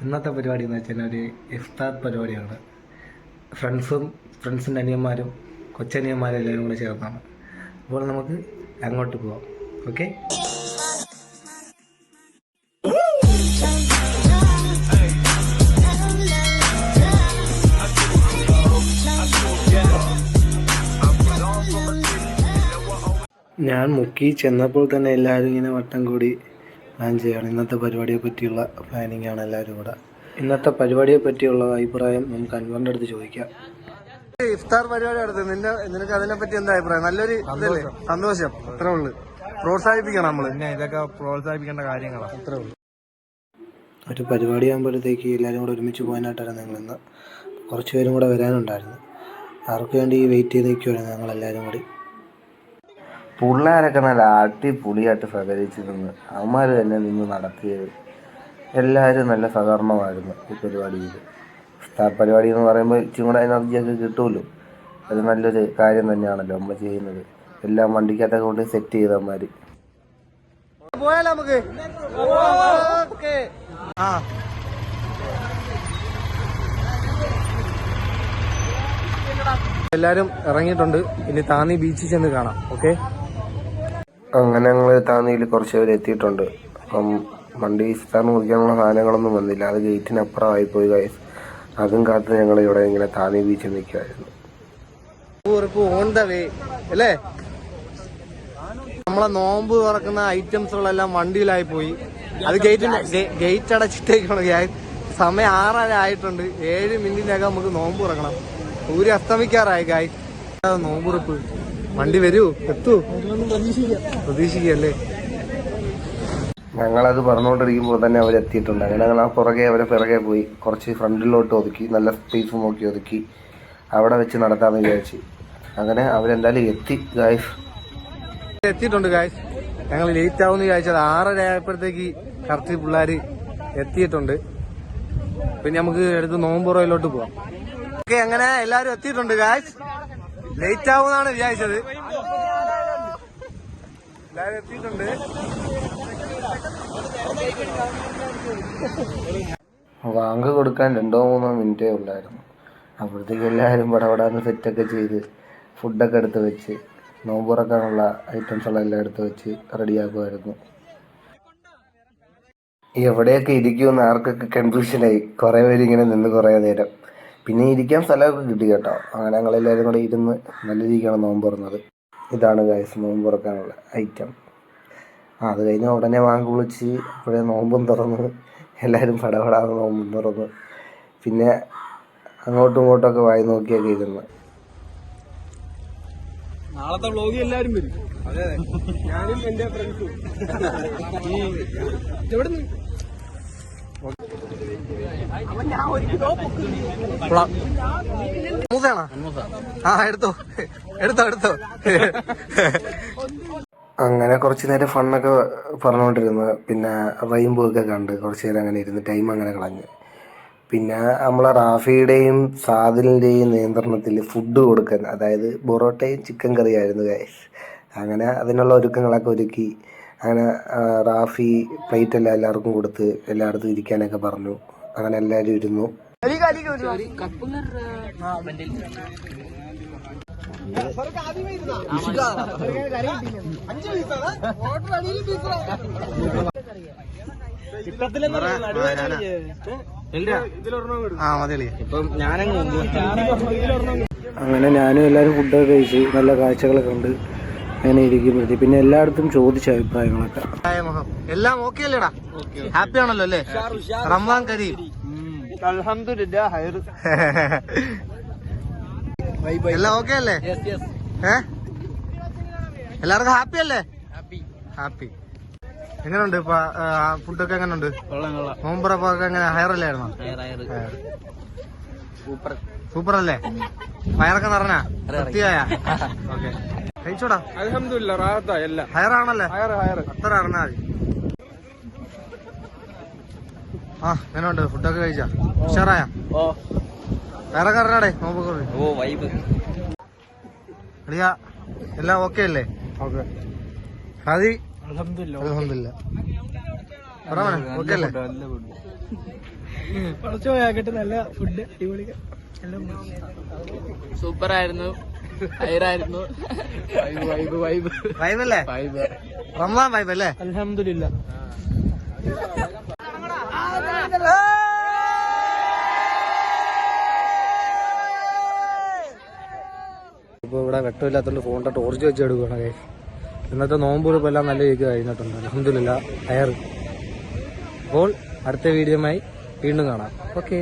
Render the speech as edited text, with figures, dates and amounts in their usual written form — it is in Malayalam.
ഇന്നത്തെ പരിപാടി എന്ന് വെച്ചാൽ ഒരു ഇഫ്താർ പരിപാടിയാണ്. ഫ്രണ്ട്സിൻ്റെ അനിയന്മാരും കൊച്ചനിയന്മാരും എല്ലാവരും കൂടെ ചേർന്നാണ്. അപ്പോൾ നമുക്ക് അങ്ങോട്ട് പോവാം. ഓക്കെ. ഞാൻ മുക്കി ചെന്നപ്പോൾ തന്നെ എല്ലാവരും ഇങ്ങനെ വട്ടം കൂടി പ്ലാൻ ചെയ്യുകയാണ്. ഇന്നത്തെ പരിപാടിയെ പറ്റിയുള്ള പ്ലാനിങ് ആണ് എല്ലാവരും കൂടെ. ഇന്നത്തെ പരിപാടിയെ പറ്റിയുള്ള അഭിപ്രായം നമുക്ക് അൻവറിൻ്റെ അടുത്ത് ചോദിക്കാം. ഇഫ്താർ പരിപാടി നടത്തും, നിനക്ക് അതിനെ പറ്റി എന്താ അഭിപ്രായം? നല്ലൊരു ഇതല്ലേ? സന്തോഷം, അത്രേ ഉള്ളു. പ്രോത്സാഹിപ്പിക്കണം നമ്മൾ. ഇതൊക്കെ പ്രോത്സാഹിപ്പിക്കേണ്ട കാര്യങ്ങളാണ്, അത്രേ ഉള്ളു. ഒരു പരിപാടി ആകുമ്പോഴത്തേക്ക് എല്ലാവരും കൂടെ ഒരുമിച്ച് പോകാനായിട്ടായിരുന്നു ഞങ്ങൾ ഇന്ന്. കുറച്ച് പേരും കൂടെ വരാനുണ്ടായിരുന്നു. അവർക്ക് വേണ്ടി വെയിറ്റ് ചെയ്ത് നിൽക്കുവായിരുന്നു ഞങ്ങളെല്ലാവരും കൂടി. പിള്ളേരൊക്കെ നല്ല അടിപൊളിയായിട്ട് സഹകരിച്ച് നിന്ന് അവന്മാർ തന്നെ നിന്ന് നടത്തിയത്. എല്ലാവരും നല്ല സഹകരണമായിരുന്നു ഈ പരിപാടിയിൽ. സ്റ്റാർ പരിപാടി എന്ന് പറയുമ്പോൾ ഇച്ചിരി കൂടെ എനർജിയൊക്കെ കിട്ടുമല്ലോ. അത് നല്ലൊരു കാര്യം തന്നെയാണല്ലോ നമ്മൾ ചെയ്യുന്നത്. എല്ലാം വണ്ടിക്കകത്തൊക്കെ കൊണ്ട് സെറ്റ് ചെയ്തവന്മാർ. പോയാലോ നമുക്ക്? എല്ലാരും ഇറങ്ങിയിട്ടുണ്ട്. ഇനി താന്നി ബീച്ചിൽ ചെന്ന് കാണാം. ഓക്കെ. അങ്ങനെ ഞങ്ങൾ താന്നിയിൽ കുറച്ച് പേര് എത്തിയിട്ടുണ്ട്. അപ്പം വണ്ടി ഇഫ്താറിന് കുടിക്കാനുള്ള സാധനങ്ങളൊന്നും വന്നില്ല. അത് ഗേറ്റിനപ്പുറമായി പോയി ഗൈസ്. അതും കാത്ത് ഞങ്ങൾ ഇവിടെ ഇങ്ങനെ താന്നി ബീച്ചിൽ നിൽക്കുമായിരുന്നു. ഓൺ ദ വേ അല്ലേ? നമ്മളെ നോമ്പ് തുറക്കുന്ന ഐറ്റംസുകളെല്ലാം വണ്ടിയിലായി പോയി. അത് ഗേറ്റ് അടച്ചിട്ടേക്കാണ്. സമയം 6:30 ആയിട്ടുണ്ട്. 7 മിനിറ്റിനകം നമുക്ക് നോമ്പ് തുറക്കണം. സൂര്യ അസ്തമിക്കാറായി ഗായ്. നോമ്പുറപ്പ് വണ്ടി വരൂ, എത്തൂ, പ്രതീക്ഷിക്കല്ലേ. ഞങ്ങളത് പറഞ്ഞുകൊണ്ടിരിക്കുമ്പോൾ തന്നെ അവരെത്തിയിട്ടുണ്ട്. അങ്ങനെ ഞങ്ങൾ അവരെ പിറകെ പോയി കുറച്ച് ഫ്രണ്ടിലോട്ട് ഒതുക്കി, നല്ല സ്പേസ് നോക്കി ഒതുക്കി അവിടെ വെച്ച് നടത്താമെന്ന് വിചാരിച്ചു. അങ്ങനെ അവരെന്തായാലും എത്തിയിട്ടുണ്ട് ഗായ്സ്. ഞങ്ങൾ ലേറ്റ് ആവുമെന്ന് വിചാരിച്ചത് 6:30 ആയപ്പോഴത്തേക്ക് കറക്റ്റ് പിള്ളേർ എത്തിയിട്ടുണ്ട്. പിന്നെ നമുക്ക് എടുത്ത് നോമ്പുറയിലോട്ട് പോവാം. ഓക്കെ, അങ്ങനെ എല്ലാരും എത്തിയിട്ടുണ്ട് ഗായ്സ്. ലേറ്റ് ആവുമെന്നാണ് വിചാരിച്ചത്. എല്ലാരും എത്തിയിട്ടുണ്ട്. വാങ്ക് കൊടുക്കാൻ 2-3 മിനിറ്റേ ഉള്ളായിരുന്നു. അപ്പോഴത്തേക്ക് എല്ലാവരും പടപടാന്ന് സെറ്റൊക്കെ ചെയ്ത് ഫുഡൊക്കെ എടുത്ത് വെച്ച് നോമ്പുറക്കാനുള്ള ഐറ്റംസുകളെല്ലാം എല്ലാം എടുത്ത് വെച്ച് റെഡിയാക്കുമായിരുന്നു. എവിടെയൊക്കെ ഇരിക്കുമെന്ന് ആർക്കൊക്കെ കൺഫ്യൂഷനായി. കുറേ പേര് ഇങ്ങനെ നിന്ന് കുറേ നേരം. പിന്നെ ഇരിക്കാൻ സ്ഥലമൊക്കെ കിട്ടി കേട്ടോ. അങ്ങനെ ഞങ്ങളെല്ലാവരും കൂടെ ഇരുന്ന് നല്ല രീതിക്കാണ് നോമ്പ് തുറന്നത്. ഇതാണ് ഗൈസ് നോമ്പ് തുറക്കാനുള്ള ഐറ്റം. അത് കഴിഞ്ഞ് ഉടനെ വാങ്ങി കുളിച്ച് അപ്പോഴേ നോമ്പും തുറന്ന് എല്ലാവരും പടപടാന്ന് നോമ്പും തുറന്ന് പിന്നെ അങ്ങോട്ടും ഇങ്ങോട്ടൊക്കെ വായി നോക്കിയൊക്കെ ഇരുന്ന്. നാളത്തെ വ്ലോഗിൽ എല്ലാവരും വരും. അതെ, ഞാനും എന്റെ ഫ്രണ്ട്സും. എടുത്തോ. അങ്ങനെ കുറച്ച് നേരം ഫണ്ണൊക്കെ പറഞ്ഞുകൊണ്ടിരുന്നു. പിന്നെ റെയിൻബോ ഒക്കെ കണ്ട് കുറച്ച് നേരം അങ്ങനെ ഇരുന്ന് ടൈം അങ്ങനെ കളഞ്ഞ്. പിന്നെ നമ്മളെ റാഫിയുടെയും സാദിലിൻ്റെയും നിയന്ത്രണത്തിൽ ഫുഡ് കൊടുക്കാൻ, അതായത് പൊറോട്ടയും ചിക്കൻ കറിയായിരുന്നു ഗൈസ്. അങ്ങനെ അതിനുള്ള ഒരുക്കങ്ങളൊക്കെ ഒരുക്കി. അങ്ങനെ റാഫി പ്ലേറ്റ് എല്ലാം എല്ലാവർക്കും കൊടുത്ത് എല്ലായിടത്തും ഇരിക്കാനൊക്കെ പറഞ്ഞു. അങ്ങനെ എല്ലാവരും ഇരുന്നു. അങ്ങനെ ഞാനും എല്ലാവരും ഫുഡൊക്കെ കഴിച്ച് നല്ല കാഴ്ചകളൊക്കെ ഉണ്ട്. അങ്ങനെ ഇരിക്കുമ്പോഴത്തേ പിന്നെ എല്ലായിടത്തും ചോദിച്ച അഭിപ്രായങ്ങളൊക്കെ. എല്ലാം ഓക്കെ അല്ലേടാ? ഹാപ്പി ആണല്ലോ അല്ലേ? റമദാൻ കരീം. എല്ലാം ഓക്കെ അല്ലേ? എല്ലാവർക്കും ഹാപ്പി അല്ലേ? ഹാപ്പി. എങ്ങനെയുണ്ട് ഫുഡൊക്കെ? എങ്ങനെയുണ്ട്? നോമ്പറപ്പൊക്കെ എങ്ങനെ? ഹയറല്ലായിരുന്നോ? സൂപ്പർ അല്ലേ? വയറൊക്കെ നിറഞ്ഞാ? വൃത്തിയായ? ഓക്കെ, കഴിച്ചോടാ. അൽഹംദുലില്ലാ ഹയറാണല്ലേ? അത്ര അറിഞ്ഞാ മതി. എങ്ങനെയുണ്ട്? ഫുഡൊക്കെ കഴിച്ചാ? ഉഷാറായ? വേറെ അറിഞ്ഞാടേ നോമ്പൊക്കെ? എല്ലാം ഓക്കെ അല്ലേ? ഓക്കെ. അൽഹംദുലില്ലാ. ഓക്കെ അല്ലേ? നല്ല ഫുഡ് അടിപൊളി സൂപ്പർ ആയിരുന്നു, ഹയറായിരുന്നു. വൈബല്ലേ? റമദാൻ വൈബ് അല്ലേ? അൽഹംദുലില്ലാ. ഇപ്പോൾ ഇവിടെ വെട്ടമില്ലാത്തതുകൊണ്ട് ഫോണിൻ്റെ ടോർച്ച് വെച്ച് എടുക്കുകയാണ്. ഇന്നത്തെ നോമ്പ് ഇപ്പോൾ എല്ലാം നല്ല രീതിക്ക് കഴിഞ്ഞിട്ടുണ്ട്. അൽഹംദുലില്ലാ ഹയർ. അപ്പോൾ അടുത്ത വീഡിയോയുമായി വീണ്ടും കാണാം. ഓക്കെ.